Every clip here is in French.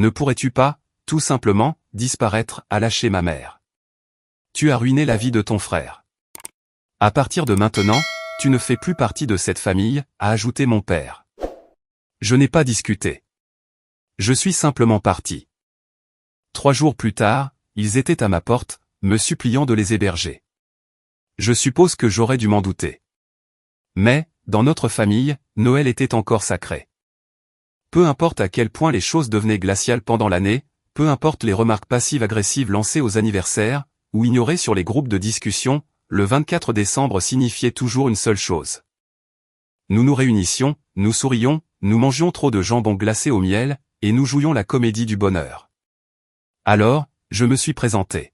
Ne pourrais-tu pas, tout simplement, disparaître, a lâché ma mère. Tu as ruiné la vie de ton frère. À partir de maintenant, tu ne fais plus partie de cette famille, a ajouté mon père. Je n'ai pas discuté. Je suis simplement parti. 3 jours plus tard, ils étaient à ma porte, me suppliant de les héberger. Je suppose que j'aurais dû m'en douter. Mais, dans notre famille, Noël était encore sacré. Peu importe à quel point les choses devenaient glaciales pendant l'année, peu importe les remarques passives-agressives lancées aux anniversaires, ou ignorées sur les groupes de discussion, le 24 décembre signifiait toujours une seule chose. Nous nous réunissions, nous sourions, nous mangions trop de jambon glacé au miel, et nous jouions la comédie du bonheur. Alors, je me suis présenté.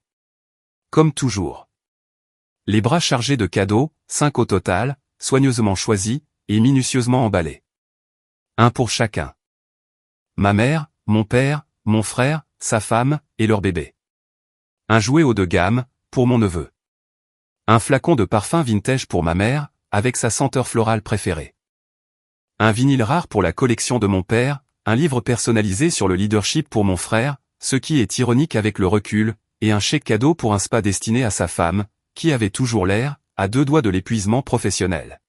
Comme toujours. Les bras chargés de cadeaux, 5 au total, soigneusement choisis, et minutieusement emballés. Un pour chacun. Ma mère, mon père, mon frère, sa femme, et leur bébé. Un jouet haut de gamme, pour mon neveu. Un flacon de parfum vintage pour ma mère, avec sa senteur florale préférée. Un vinyle rare pour la collection de mon père, un livre personnalisé sur le leadership pour mon frère, ce qui est ironique avec le recul, et un chèque cadeau pour un spa destiné à sa femme, qui avait toujours l'air, à 2 doigts de l'épuisement professionnel.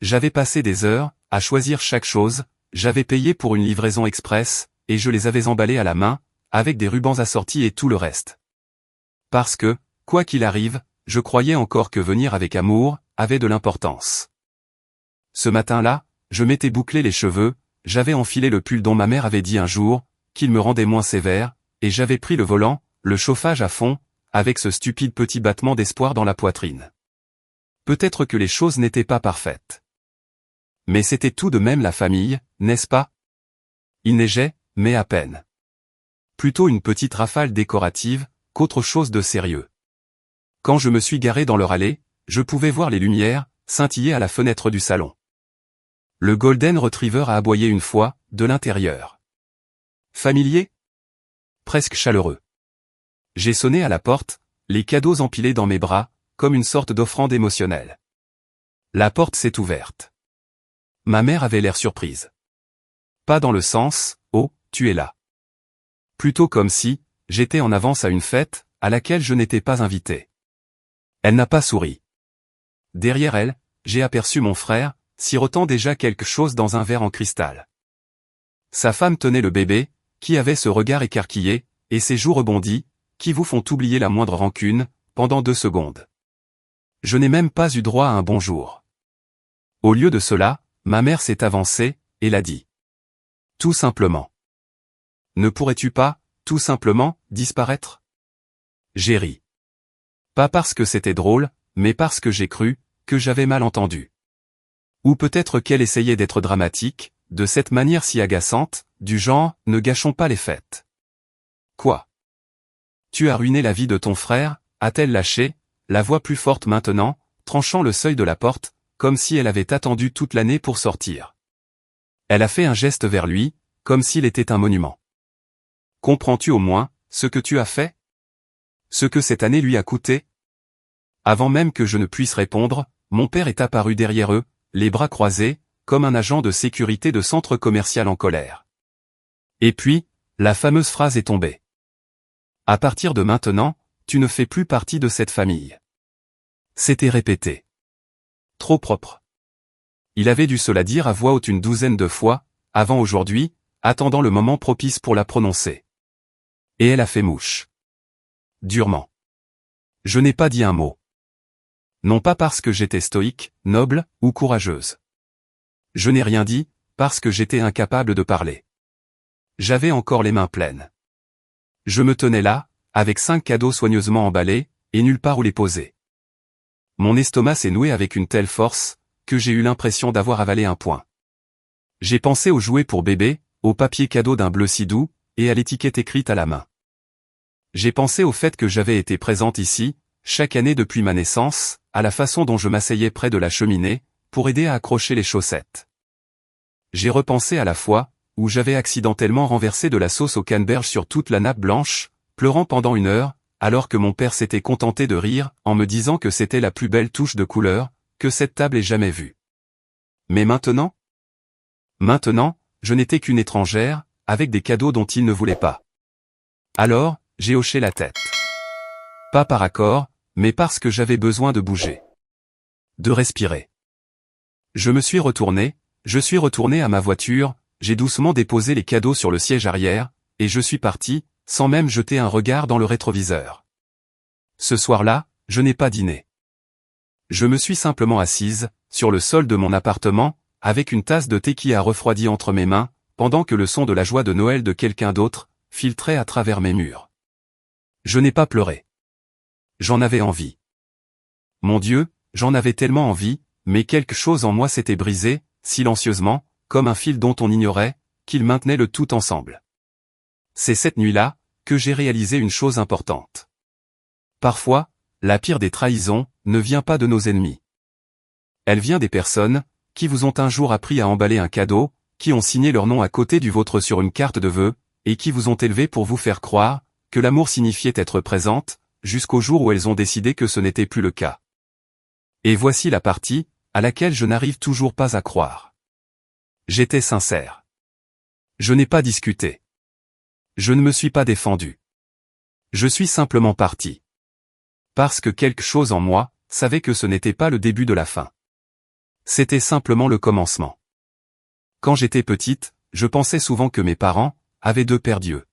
J'avais passé des heures, à choisir chaque chose, j'avais payé pour une livraison express, et je les avais emballés à la main, avec des rubans assortis et tout le reste. Parce que, quoi qu'il arrive, je croyais encore que venir avec amour, avait de l'importance. Ce matin-là, je m'étais bouclé les cheveux, j'avais enfilé le pull dont ma mère avait dit un jour, qu'il me rendait moins sévère, et j'avais pris le volant, le chauffage à fond, avec ce stupide petit battement d'espoir dans la poitrine. Peut-être que les choses n'étaient pas parfaites. Mais c'était tout de même la famille, n'est-ce pas? Il neigeait, mais à peine. Plutôt une petite rafale décorative, qu'autre chose de sérieux. Quand je me suis garé dans leur allée, je pouvais voir les lumières, scintiller à la fenêtre du salon. Le Golden Retriever a aboyé une fois, de l'intérieur. Familier? Presque chaleureux. J'ai sonné à la porte, les cadeaux empilés dans mes bras, comme une sorte d'offrande émotionnelle. La porte s'est ouverte. Ma mère avait l'air surprise. Pas dans le sens « Oh, tu es là ». Plutôt comme si, j'étais en avance à une fête, à laquelle je n'étais pas invité. Elle n'a pas souri. Derrière elle, j'ai aperçu mon frère, sirotant déjà quelque chose dans un verre en cristal. Sa femme tenait le bébé, qui avait ce regard écarquillé, et ses joues rebondies, qui vous font oublier la moindre rancune, pendant 2 secondes. Je n'ai même pas eu droit à un bonjour. Au lieu de cela, ma mère s'est avancée, et l'a dit. Tout simplement. Ne pourrais-tu pas, tout simplement, disparaître? J'ai ri. Pas parce que c'était drôle, mais parce que j'ai cru, que j'avais mal entendu. Ou peut-être qu'elle essayait d'être dramatique, de cette manière si agaçante, du genre « ne gâchons pas les fêtes ». Quoi? Tu as ruiné la vie de ton frère, a-t-elle lâché, la voix plus forte maintenant, tranchant le seuil de la porte, comme si elle avait attendu toute l'année pour sortir. Elle a fait un geste vers lui, comme s'il était un monument. Comprends-tu au moins, ce que tu as fait? Ce que cette année lui a coûté? Avant même que je ne puisse répondre, mon père est apparu derrière eux, les bras croisés, comme un agent de sécurité de centre commercial en colère. Et puis, la fameuse phrase est tombée. À partir de maintenant, tu ne fais plus partie de cette famille. C'était répété. Trop propre. Il avait dû se la dire à voix haute une 12aine de fois, avant aujourd'hui, attendant le moment propice pour la prononcer. Et elle a fait mouche. Durement. Je n'ai pas dit un mot. Non pas parce que j'étais stoïque, noble, ou courageuse. Je n'ai rien dit, parce que j'étais incapable de parler. J'avais encore les mains pleines. Je me tenais là, avec 5 cadeaux soigneusement emballés, et nulle part où les poser. Mon estomac s'est noué avec une telle force, que j'ai eu l'impression d'avoir avalé un poing. J'ai pensé aux jouets pour bébé, au papier cadeau d'un bleu si doux, et à l'étiquette écrite à la main. J'ai pensé au fait que j'avais été présente ici, chaque année depuis ma naissance, à la façon dont je m'asseyais près de la cheminée, pour aider à accrocher les chaussettes. J'ai repensé à la fois, où j'avais accidentellement renversé de la sauce au canneberge sur toute la nappe blanche, pleurant pendant 1 heure, alors que mon père s'était contenté de rire, en me disant que c'était la plus belle touche de couleur, que cette table ait jamais vue. Mais maintenant? Maintenant, je n'étais qu'une étrangère, avec des cadeaux dont il ne voulait pas. Alors, j'ai hoché la tête. Pas par accord, mais parce que j'avais besoin de bouger. De respirer. Je suis retourné à ma voiture, j'ai doucement déposé les cadeaux sur le siège arrière, et je suis parti, sans même jeter un regard dans le rétroviseur. Ce soir-là, je n'ai pas dîné. Je me suis simplement assise, sur le sol de mon appartement, avec une tasse de thé qui a refroidi entre mes mains, pendant que le son de la joie de Noël de quelqu'un d'autre filtrait à travers mes murs. Je n'ai pas pleuré. J'en avais envie. Mon Dieu, j'en avais tellement envie, mais quelque chose en moi s'était brisé, silencieusement, comme un fil dont on ignorait qu'il maintenait le tout ensemble. C'est cette nuit-là que j'ai réalisé une chose importante. Parfois, la pire des trahisons ne vient pas de nos ennemis. Elle vient des personnes qui vous ont un jour appris à emballer un cadeau, qui ont signé leur nom à côté du vôtre sur une carte de vœux, et qui vous ont élevé pour vous faire croire que l'amour signifiait être présente, jusqu'au jour où elles ont décidé que ce n'était plus le cas. Et voici la partie à laquelle je n'arrive toujours pas à croire. J'étais sincère. Je n'ai pas discuté. Je ne me suis pas défendu. Je suis simplement parti. Parce que quelque chose en moi savait que ce n'était pas le début de la fin. C'était simplement le commencement. Quand j'étais petite, je pensais souvent que mes parents avaient deux paires d'yeux.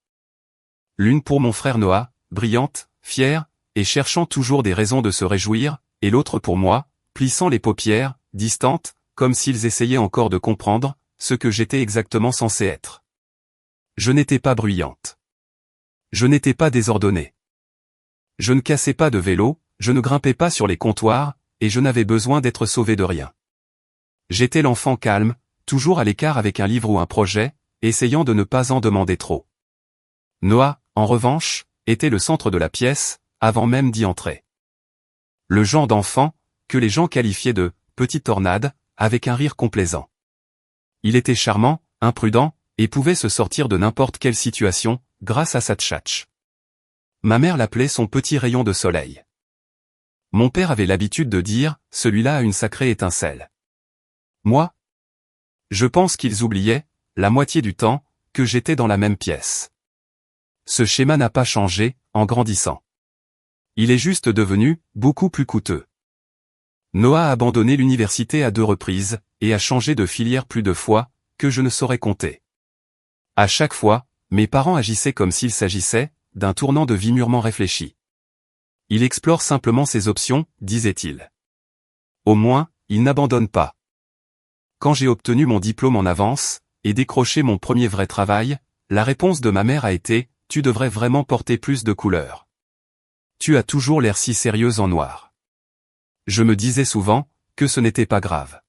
L'une pour mon frère Noah, brillante, fière, et cherchant toujours des raisons de se réjouir, et l'autre pour moi, plissant les paupières, distante, comme s'ils essayaient encore de comprendre ce que j'étais exactement censé être. Je n'étais pas bruyante. Je n'étais pas désordonnée. Je ne cassais pas de vélo, je ne grimpais pas sur les comptoirs, et je n'avais besoin d'être sauvé de rien. J'étais l'enfant calme, toujours à l'écart avec un livre ou un projet, essayant de ne pas en demander trop. Noah, en revanche, était le centre de la pièce, avant même d'y entrer. Le genre d'enfant que les gens qualifiaient de « petite tornade », avec un rire complaisant. Il était charmant, imprudent, et pouvait se sortir de n'importe quelle situation, grâce à sa tchatche. Ma mère l'appelait son petit rayon de soleil. Mon père avait l'habitude de dire « celui-là a une sacrée étincelle ». Moi? Je pense qu'ils oubliaient, la moitié du temps, que j'étais dans la même pièce. Ce schéma n'a pas changé, en grandissant. Il est juste devenu beaucoup plus coûteux. Noah a abandonné l'université à 2 reprises, et a changé de filière plus de fois, que je ne saurais compter. À chaque fois, mes parents agissaient comme s'il s'agissait d'un tournant de vie mûrement réfléchi. Il explore simplement ses options, disait-il. Au moins, il n'abandonne pas. Quand j'ai obtenu mon diplôme en avance, et décroché mon premier vrai travail, la réponse de ma mère a été « Tu devrais vraiment porter plus de couleurs. Tu as toujours l'air si sérieuse en noir. » Je me disais souvent que ce n'était pas grave.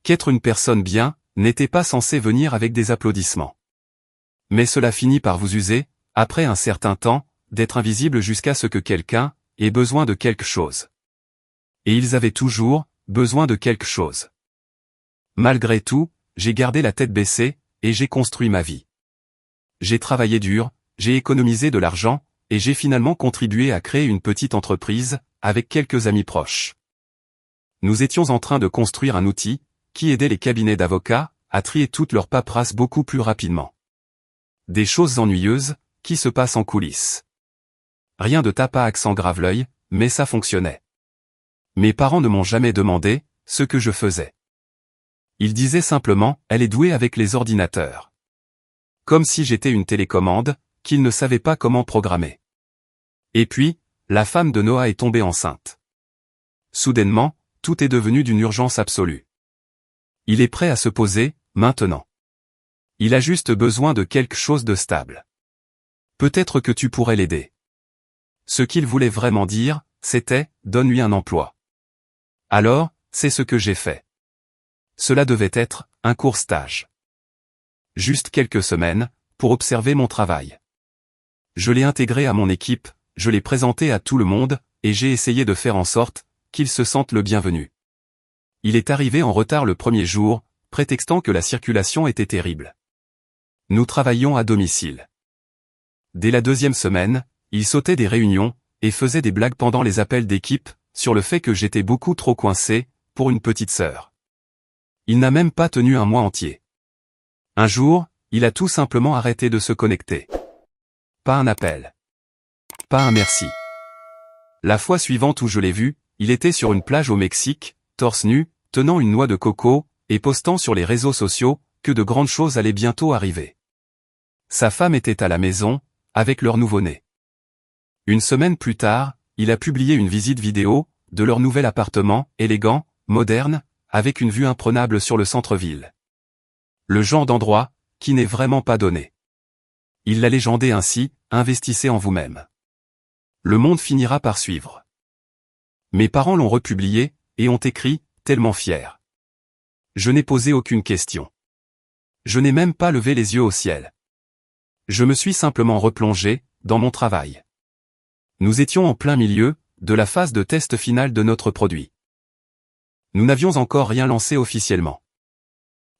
Qu'être une personne bien n'était pas censé venir avec des applaudissements. Mais cela finit par vous user, après un certain temps, d'être invisible jusqu'à ce que quelqu'un ait besoin de quelque chose. Et ils avaient toujours besoin de quelque chose. Malgré tout, j'ai gardé la tête baissée, et j'ai construit ma vie. J'ai travaillé dur, j'ai économisé de l'argent, et j'ai finalement contribué à créer une petite entreprise, avec quelques amis proches. Nous étions en train de construire un outil qui aidait les cabinets d'avocats à trier toute leur paperasse beaucoup plus rapidement. Des choses ennuyeuses qui se passent en coulisses. Rien de tape à accent grave-l'œil, mais ça fonctionnait. Mes parents ne m'ont jamais demandé ce que je faisais. Ils disaient simplement « elle est douée avec les ordinateurs ». Comme si j'étais une télécommande qu'ils ne savaient pas comment programmer. Et puis, la femme de Noah est tombée enceinte. Soudainement, tout est devenu d'une urgence absolue. Il est prêt à se poser, maintenant. Il a juste besoin de quelque chose de stable. Peut-être que tu pourrais l'aider. Ce qu'il voulait vraiment dire, c'était « donne-lui un emploi ». Alors, c'est ce que j'ai fait. Cela devait être un court stage. Juste quelques semaines, pour observer mon travail. Je l'ai intégré à mon équipe, je l'ai présenté à tout le monde, et j'ai essayé de faire en sorte qu'il se sente le bienvenu. Il est arrivé en retard le premier jour, prétextant que la circulation était terrible. Nous travaillions à domicile. Dès la 2e semaine, il sautait des réunions, et faisait des blagues pendant les appels d'équipe, sur le fait que j'étais beaucoup trop coincé, pour une petite sœur. Il n'a même pas tenu un mois entier. Un jour, il a tout simplement arrêté de se connecter. Pas un appel. Pas un merci. La fois suivante où je l'ai vu, il était sur une plage au Mexique, torse nu, tenant une noix de coco, et postant sur les réseaux sociaux que de grandes choses allaient bientôt arriver. Sa femme était à la maison, avec leur nouveau-né. Une semaine plus tard, il a publié une visite vidéo de leur nouvel appartement, élégant, moderne, avec une vue imprenable sur le centre-ville. Le genre d'endroit qui n'est vraiment pas donné. Il l'a légendé ainsi, investissez en vous-même. Le monde finira par suivre. Mes parents l'ont republié, et ont écrit, tellement fiers. Je n'ai posé aucune question. Je n'ai même pas levé les yeux au ciel. Je me suis simplement replongé dans mon travail. Nous étions en plein milieu de la phase de test final de notre produit. Nous n'avions encore rien lancé officiellement.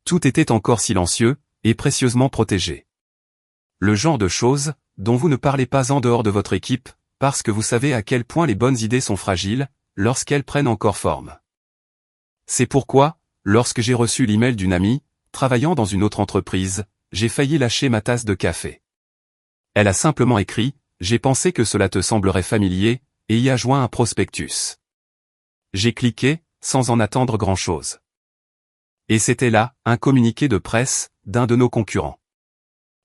Tout était encore silencieux et précieusement protégé. Le genre de choses dont vous ne parlez pas en dehors de votre équipe, parce que vous savez à quel point les bonnes idées sont fragiles lorsqu'elles prennent encore forme. C'est pourquoi, lorsque j'ai reçu l'email d'une amie, travaillant dans une autre entreprise, j'ai failli lâcher ma tasse de café. Elle a simplement écrit, j'ai pensé que cela te semblerait familier, et y a joint un prospectus. J'ai cliqué, sans en attendre grand-chose. Et c'était là, un communiqué de presse, d'un de nos concurrents.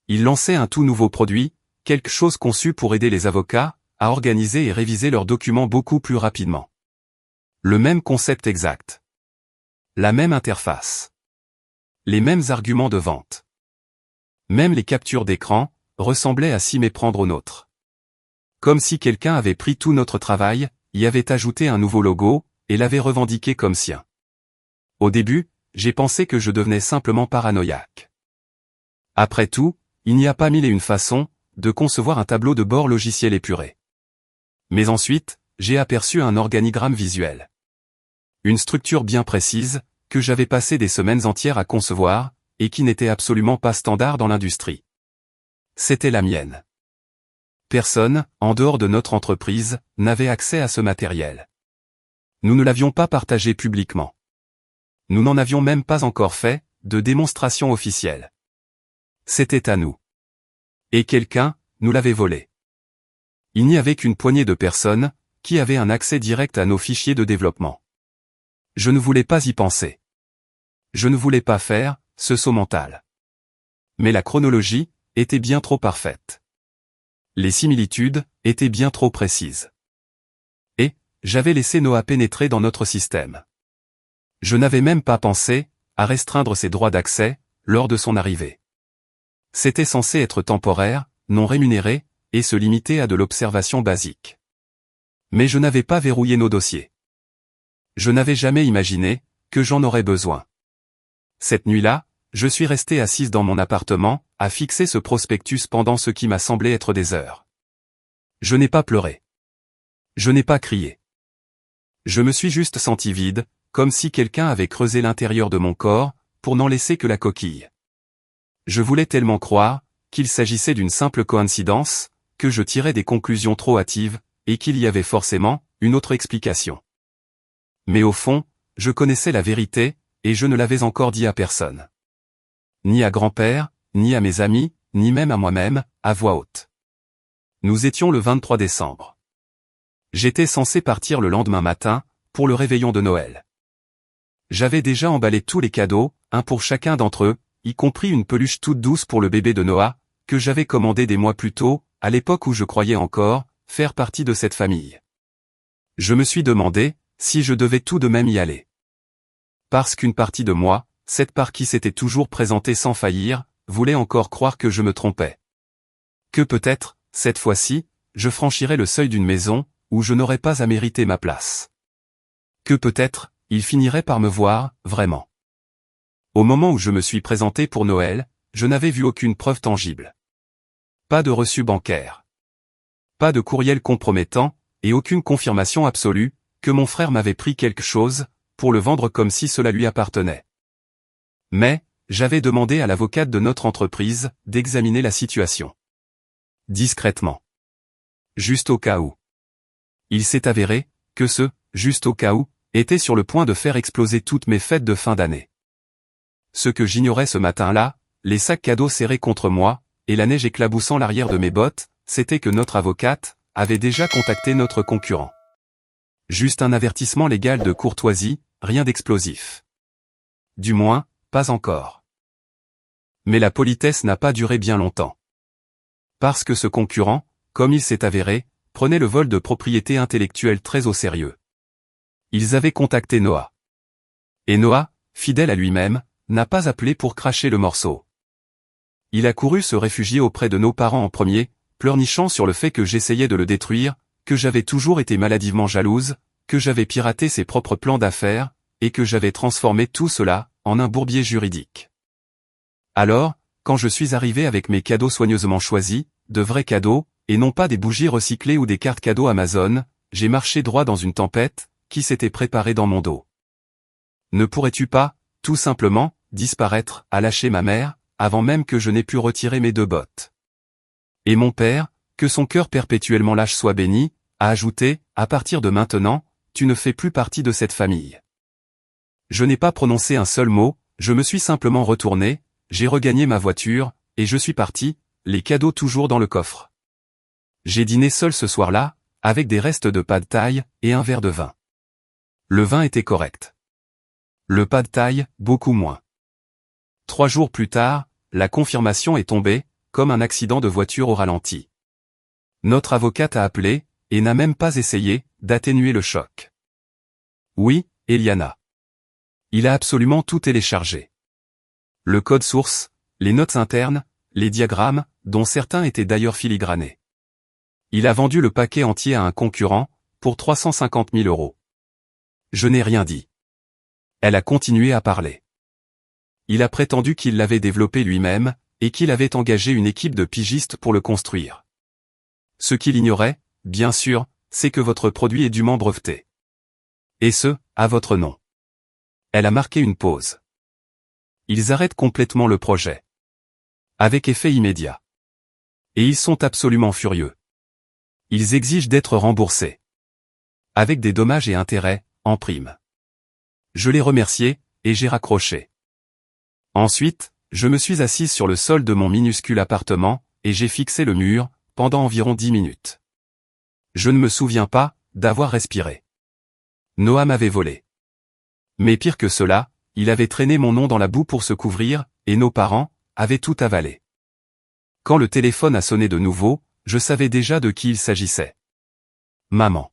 Il lançait un tout nouveau produit, quelque chose conçu pour aider les avocats à organiser et réviser leurs documents beaucoup plus rapidement. Le même concept exact. La même interface. Les mêmes arguments de vente. Même les captures d'écran ressemblaient à s'y méprendre aux nôtres. Comme si quelqu'un avait pris tout notre travail, y avait ajouté un nouveau logo, et l'avait revendiqué comme sien. Au début, j'ai pensé que je devenais simplement paranoïaque. Après tout, il n'y a pas mille et une façons de concevoir un tableau de bord logiciel épuré. Mais ensuite, j'ai aperçu un organigramme visuel. Une structure bien précise, que j'avais passé des semaines entières à concevoir, et qui n'était absolument pas standard dans l'industrie. C'était la mienne. Personne, en dehors de notre entreprise, n'avait accès à ce matériel. Nous ne l'avions pas partagé publiquement. Nous n'en avions même pas encore fait de démonstration officielle. C'était à nous. Et quelqu'un nous l'avait volé. Il n'y avait qu'une poignée de personnes qui avaient un accès direct à nos fichiers de développement. Je ne voulais pas y penser. Je ne voulais pas faire ce saut mental. Mais la chronologie était bien trop parfaite. Les similitudes étaient bien trop précises. Et j'avais laissé Noah pénétrer dans notre système. Je n'avais même pas pensé à restreindre ses droits d'accès lors de son arrivée. C'était censé être temporaire, non rémunéré, et se limiter à de l'observation basique. Mais je n'avais pas verrouillé nos dossiers. Je n'avais jamais imaginé que j'en aurais besoin. Cette nuit-là, je suis resté assise dans mon appartement, à fixer ce prospectus pendant ce qui m'a semblé être des heures. Je n'ai pas pleuré. Je n'ai pas crié. Je me suis juste senti vide, comme si quelqu'un avait creusé l'intérieur de mon corps, pour n'en laisser que la coquille. Je voulais tellement croire qu'il s'agissait d'une simple coïncidence, que je tirais des conclusions trop hâtives, et qu'il y avait forcément une autre explication. Mais au fond, je connaissais la vérité, et je ne l'avais encore dit à personne. Ni à grand-père, ni à mes amis, ni même à moi-même, à voix haute. Nous étions le 23 décembre. J'étais censé partir le lendemain matin, pour le réveillon de Noël. J'avais déjà emballé tous les cadeaux, un pour chacun d'entre eux, y compris une peluche toute douce pour le bébé de Noah, que j'avais commandé des mois plus tôt, à l'époque où je croyais encore faire partie de cette famille. Je me suis demandé si je devais tout de même y aller. Parce qu'une partie de moi, cette part qui s'était toujours présentée sans faillir, voulait encore croire que je me trompais. Que peut-être, cette fois-ci, je franchirais le seuil d'une maison, où je n'aurais pas à mériter ma place. Que peut-être, il finirait par me voir, vraiment. Au moment où je me suis présenté pour Noël, je n'avais vu aucune preuve tangible. Pas de reçu bancaire. Pas de courriel compromettant, et aucune confirmation absolue, que mon frère m'avait pris quelque chose, pour le vendre comme si cela lui appartenait. Mais, j'avais demandé à l'avocate de notre entreprise d'examiner la situation. Discrètement. Juste au cas où. Il s'est avéré que ce « juste au cas où » était sur le point de faire exploser toutes mes fêtes de fin d'année. Ce que j'ignorais ce matin-là, les sacs cadeaux serrés contre moi, et la neige éclaboussant l'arrière de mes bottes, c'était que notre avocate avait déjà contacté notre concurrent. Juste un avertissement légal de courtoisie, rien d'explosif. Du moins, pas encore. Mais la politesse n'a pas duré bien longtemps. Parce que ce concurrent, comme il s'est avéré, prenait le vol de propriété intellectuelle très au sérieux. Ils avaient contacté Noah. Et Noah, fidèle à lui-même, n'a pas appelé pour cracher le morceau. Il a couru se réfugier auprès de nos parents en premier, pleurnichant sur le fait que j'essayais de le détruire, que j'avais toujours été maladivement jalouse, que j'avais piraté ses propres plans d'affaires, et que j'avais transformé tout cela en un bourbier juridique. Alors, quand je suis arrivé avec mes cadeaux soigneusement choisis, de vrais cadeaux, et non pas des bougies recyclées ou des cartes cadeaux Amazon, j'ai marché droit dans une tempête, qui s'était préparée dans mon dos. Ne pourrais-tu pas, tout simplement, disparaître, à lâcher ma mère, avant même que je n'ai pu retirer mes 2 bottes. Et mon père, que son cœur perpétuellement lâche soit béni, a ajouté, à partir de maintenant, tu ne fais plus partie de cette famille. Je n'ai pas prononcé un seul mot, je me suis simplement retourné, j'ai regagné ma voiture, et je suis parti, les cadeaux toujours dans le coffre. J'ai dîné seul ce soir-là, avec des restes de pad thai, et un verre de vin. Le vin était correct. Le pad thai, beaucoup moins. 3 jours plus tard, la confirmation est tombée, comme un accident de voiture au ralenti. Notre avocate a appelé, et n'a même pas essayé, d'atténuer le choc. Oui, Eliana. Il a absolument tout téléchargé. Le code source, les notes internes, les diagrammes, dont certains étaient d'ailleurs filigranés. Il a vendu le paquet entier à un concurrent, pour 350 000 €. Je n'ai rien dit. Elle a continué à parler. Il a prétendu qu'il l'avait développé lui-même, et qu'il avait engagé une équipe de pigistes pour le construire. Ce qu'il ignorait, bien sûr, c'est que votre produit est dûment breveté. Et ce, à votre nom. Elle a marqué une pause. Ils arrêtent complètement le projet. Avec effet immédiat. Et ils sont absolument furieux. Ils exigent d'être remboursés. Avec des dommages et intérêts, en prime. Je l'ai remercié, et j'ai raccroché. Ensuite, je me suis assise sur le sol de mon minuscule appartement, et j'ai fixé le mur, pendant environ 10 minutes. Je ne me souviens pas d'avoir respiré. Noah m'avait volé. Mais pire que cela, il avait traîné mon nom dans la boue pour se couvrir, et nos parents avaient tout avalé. Quand le téléphone a sonné de nouveau, je savais déjà de qui il s'agissait. Maman.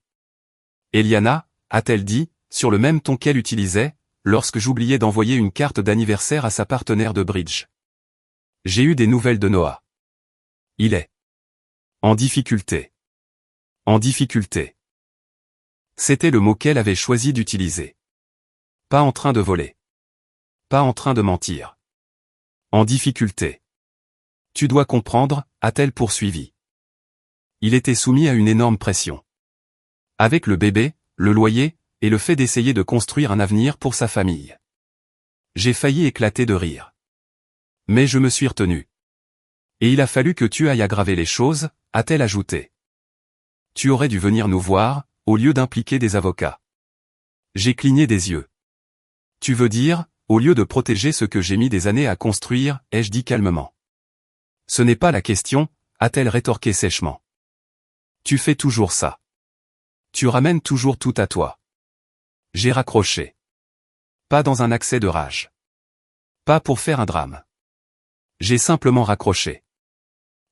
Eliana, a-t-elle dit, sur le même ton qu'elle utilisait, lorsque j'oubliais d'envoyer une carte d'anniversaire à sa partenaire de bridge. J'ai eu des nouvelles de Noah. Il est en difficulté. En difficulté. C'était le mot qu'elle avait choisi d'utiliser. Pas en train de voler. Pas en train de mentir. En difficulté. Tu dois comprendre, a-t-elle poursuivi. Il était soumis à une énorme pression. Avec le bébé, le loyer, et le fait d'essayer de construire un avenir pour sa famille. J'ai failli éclater de rire. Mais je me suis retenu. Et il a fallu que tu ailles aggraver les choses, a-t-elle ajouté. Tu aurais dû venir nous voir, au lieu d'impliquer des avocats. J'ai cligné des yeux. Tu veux dire, au lieu de protéger ce que j'ai mis des années à construire, ai-je dit calmement. Ce n'est pas la question, a-t-elle rétorqué sèchement. Tu fais toujours ça. Tu ramènes toujours tout à toi. J'ai raccroché. Pas dans un accès de rage. Pas pour faire un drame. J'ai simplement raccroché.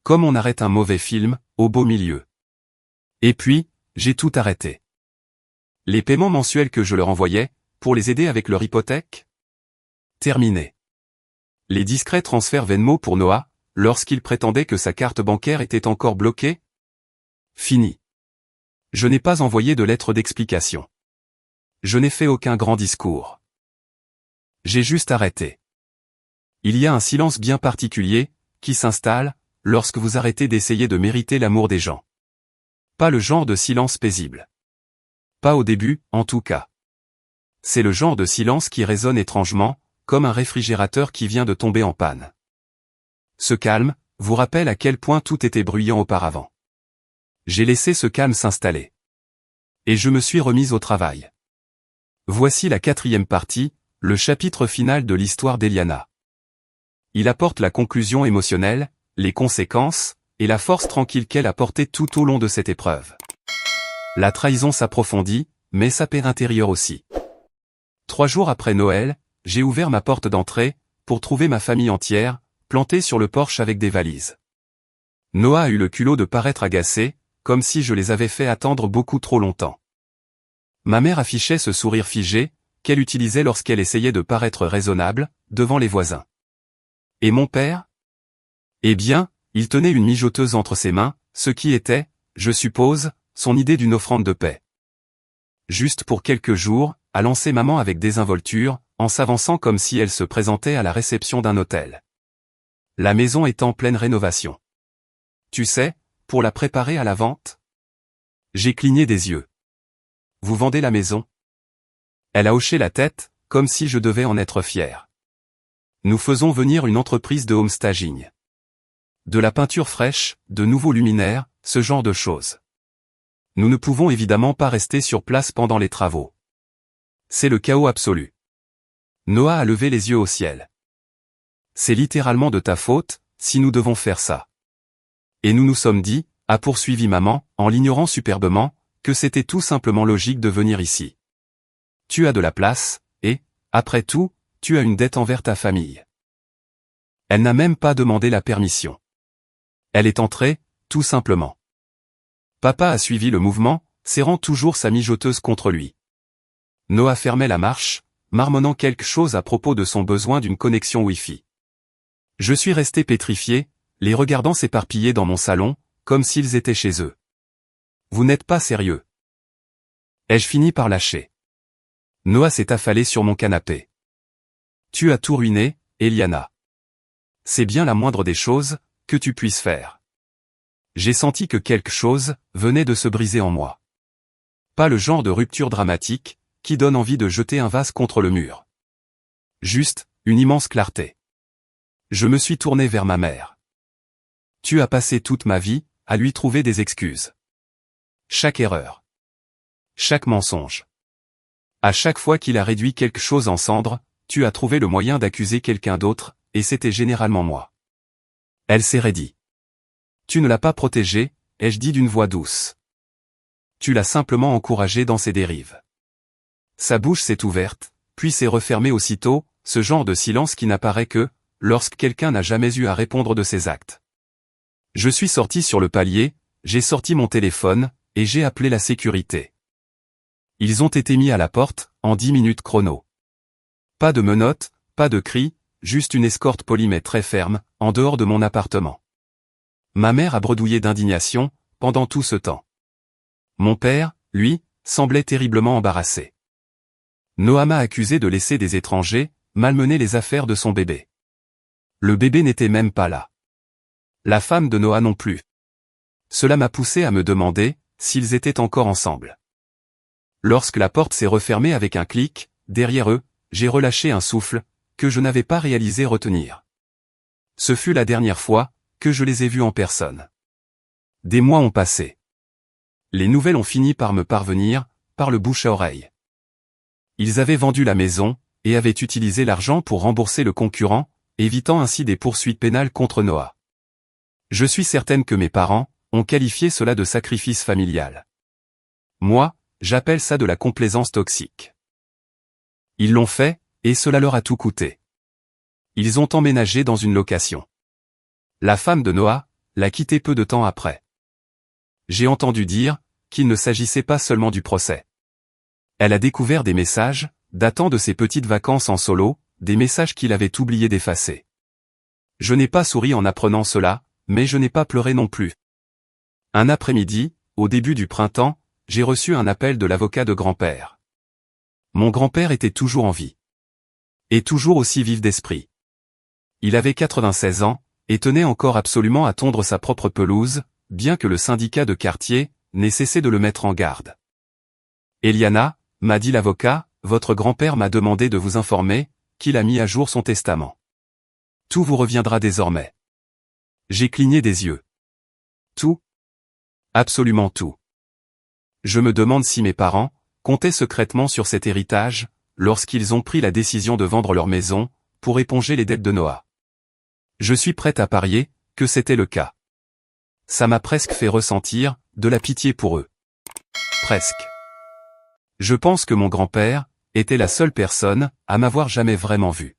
Comme on arrête un mauvais film, au beau milieu. Et puis, j'ai tout arrêté. Les paiements mensuels que je leur envoyais, pour les aider avec leur hypothèque? Terminé. Les discrets transferts Venmo pour Noah, lorsqu'il prétendait que sa carte bancaire était encore bloquée? Fini. Je n'ai pas envoyé de lettre d'explication. Je n'ai fait aucun grand discours. J'ai juste arrêté. Il y a un silence bien particulier, qui s'installe, lorsque vous arrêtez d'essayer de mériter l'amour des gens. Pas le genre de silence paisible. Pas au début, en tout cas. C'est le genre de silence qui résonne étrangement, comme un réfrigérateur qui vient de tomber en panne. Ce calme, vous rappelle à quel point tout était bruyant auparavant. J'ai laissé ce calme s'installer. Et je me suis remise au travail. Voici la 4e partie, le chapitre final de l'histoire d'Eliana. il apporte la conclusion émotionnelle, les conséquences, et la force tranquille qu'elle a portée tout au long de cette épreuve. La trahison s'approfondit, mais sa paix intérieure aussi. 3 jours après Noël, j'ai ouvert ma porte d'entrée, pour trouver ma famille entière, plantée sur le porche avec des valises. Noah a eu le culot de paraître agacé, comme si je les avais fait attendre beaucoup trop longtemps. Ma mère affichait ce sourire figé, qu'elle utilisait lorsqu'elle essayait de paraître raisonnable, devant les voisins. Et mon père? Eh bien, il tenait une mijoteuse entre ses mains, ce qui était, je suppose, son idée d'une offrande de paix. Juste pour quelques jours, a lancé maman avec désinvolture, en s'avançant comme si elle se présentait à la réception d'un hôtel. La maison est en pleine rénovation. Tu sais, pour la préparer à la vente? J'ai cligné des yeux. Vous vendez la maison? Elle a hoché la tête, comme si je devais en être fier. Nous faisons venir une entreprise de homestaging. De la peinture fraîche, de nouveaux luminaires, ce genre de choses. Nous ne pouvons évidemment pas rester sur place pendant les travaux. C'est le chaos absolu. Noah a levé les yeux au ciel. C'est littéralement de ta faute, si nous devons faire ça. Et nous nous sommes dit, a poursuivi maman, en l'ignorant superbement, que c'était tout simplement logique de venir ici. Tu as de la place, et, après tout, tu as une dette envers ta famille. Elle n'a même pas demandé la permission. Elle est entrée, tout simplement. Papa a suivi le mouvement, serrant toujours sa mijoteuse contre lui. Noah fermait la marche, marmonnant quelque chose à propos de son besoin d'une connexion Wi-Fi. Je suis resté pétrifié, les regardant s'éparpiller dans mon salon, comme s'ils étaient chez eux. Vous n'êtes pas sérieux. Ai-je fini par lâcher? Noah s'est affalé sur mon canapé. Tu as tout ruiné, Eliana. C'est bien la moindre des choses que tu puisses faire. J'ai senti que quelque chose venait de se briser en moi. Pas le genre de rupture dramatique qui donne envie de jeter un vase contre le mur. Juste, une immense clarté. Je me suis tourné vers ma mère. Tu as passé toute ma vie à lui trouver des excuses. Chaque erreur. Chaque mensonge. À chaque fois qu'il a réduit quelque chose en cendres, tu as trouvé le moyen d'accuser quelqu'un d'autre, et c'était généralement moi. Elle s'est raidie. Tu ne l'as pas protégé, ai-je dit d'une voix douce. Tu l'as simplement encouragé dans ses dérives. Sa bouche s'est ouverte, puis s'est refermée aussitôt, ce genre de silence qui n'apparaît que, lorsque quelqu'un n'a jamais eu à répondre de ses actes. Je suis sorti sur le palier, j'ai sorti mon téléphone, et j'ai appelé la sécurité. Ils ont été mis à la porte, en 10 minutes chrono. Pas de menottes, pas de cris, juste une escorte polie mais très ferme, en dehors de mon appartement. Ma mère a bredouillé d'indignation, pendant tout ce temps. Mon père, lui, semblait terriblement embarrassé. Noah m'a accusé de laisser des étrangers malmener les affaires de son bébé. Le bébé n'était même pas là. La femme de Noah non plus. Cela m'a poussé à me demander s'ils étaient encore ensemble. Lorsque la porte s'est refermée avec un clic, derrière eux, j'ai relâché un souffle que je n'avais pas réalisé retenir. Ce fut la dernière fois que je les ai vus en personne. Des mois ont passé. Les nouvelles ont fini par me parvenir, par le bouche à oreille. Ils avaient vendu la maison, et avaient utilisé l'argent pour rembourser le concurrent, évitant ainsi des poursuites pénales contre Noah. Je suis certaine que mes parents ont qualifié cela de sacrifice familial. Moi, j'appelle ça de la complaisance toxique. Ils l'ont fait, et cela leur a tout coûté. Ils ont emménagé dans une location. La femme de Noah l'a quitté peu de temps après. J'ai entendu dire qu'il ne s'agissait pas seulement du procès. Elle a découvert des messages, datant de ses petites vacances en solo, des messages qu'il avait oublié d'effacer. Je n'ai pas souri en apprenant cela, mais je n'ai pas pleuré non plus. Un après-midi, au début du printemps, j'ai reçu un appel de l'avocat de grand-père. Mon grand-père était toujours en vie. Et toujours aussi vif d'esprit. Il avait 96 ans, et tenait encore absolument à tondre sa propre pelouse, bien que le syndicat de quartier n'ait cessé de le mettre en garde. Eliana, m'a dit l'avocat, votre grand-père m'a demandé de vous informer qu'il a mis à jour son testament. Tout vous reviendra désormais. J'ai cligné des yeux. Tout? Absolument tout. Je me demande si mes parents comptaient secrètement sur cet héritage, lorsqu'ils ont pris la décision de vendre leur maison, pour éponger les dettes de Noah. Je suis prête à parier que c'était le cas. Ça m'a presque fait ressentir de la pitié pour eux. Presque. Je pense que mon grand-père était la seule personne à m'avoir jamais vraiment vu.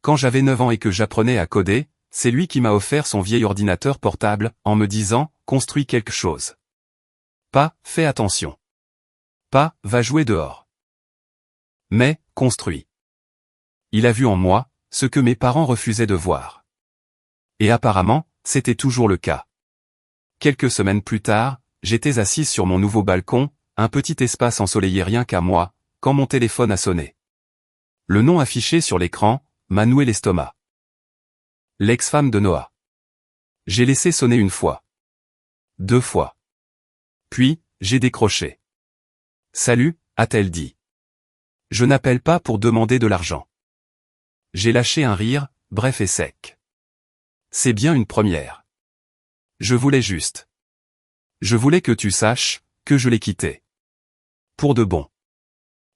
Quand j'avais 9 ans et que j'apprenais à coder, c'est lui qui m'a offert son vieil ordinateur portable en me disant « Construis quelque chose ». Pas « Fais attention ». Pas « Va jouer dehors ». Mais « Construis ». Il a vu en moi ce que mes parents refusaient de voir. Et apparemment, c'était toujours le cas. Quelques semaines plus tard, j'étais assise sur mon nouveau balcon, un petit espace ensoleillé rien qu'à moi, quand mon téléphone a sonné. Le nom affiché sur l'écran m'a noué l'estomac. L'ex-femme de Noah. J'ai laissé sonner une fois. 2 fois. Puis, j'ai décroché. « Salut », a-t-elle dit. « Je n'appelle pas pour demander de l'argent. » J'ai lâché un rire, bref et sec. C'est bien une première. Je voulais juste. Je voulais que tu saches que je l'ai quitté. Pour de bon.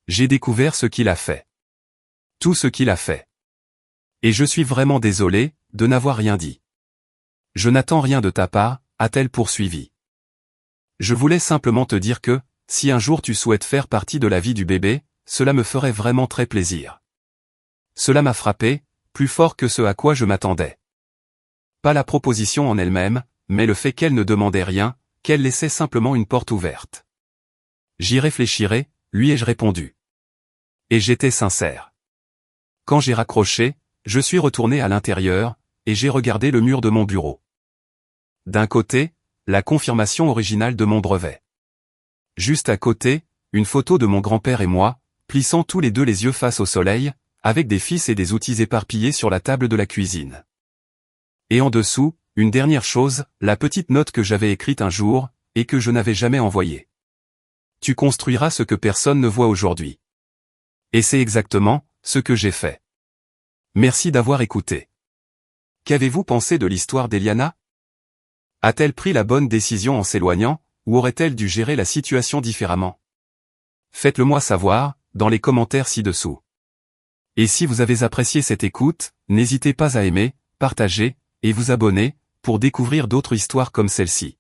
J'ai découvert ce qu'il a fait. Tout ce qu'il a fait. Et je suis vraiment désolé de n'avoir rien dit. Je n'attends rien de ta part, a-t-elle poursuivi. Je voulais simplement te dire que, si un jour tu souhaites faire partie de la vie du bébé, cela me ferait vraiment très plaisir. Cela m'a frappé, plus fort que ce à quoi je m'attendais. Pas la proposition en elle-même, mais le fait qu'elle ne demandait rien, qu'elle laissait simplement une porte ouverte. J'y réfléchirai, lui ai-je répondu. Et j'étais sincère. Quand j'ai raccroché, je suis retourné à l'intérieur, et j'ai regardé le mur de mon bureau. D'un côté, la confirmation originale de mon brevet. Juste à côté, une photo de mon grand-père et moi, plissant tous les deux les yeux face au soleil, avec des fils et des outils éparpillés sur la table de la cuisine. Et en dessous, une dernière chose, la petite note que j'avais écrite un jour, et que je n'avais jamais envoyée. Tu construiras ce que personne ne voit aujourd'hui. Et c'est exactement ce que j'ai fait. Merci d'avoir écouté. Qu'avez-vous pensé de l'histoire d'Eliana? A-t-elle pris la bonne décision en s'éloignant, ou aurait-elle dû gérer la situation différemment? Faites-le moi savoir, dans les commentaires ci-dessous. Et si vous avez apprécié cette écoute, n'hésitez pas à aimer, partager, et vous abonner, pour découvrir d'autres histoires comme celle-ci.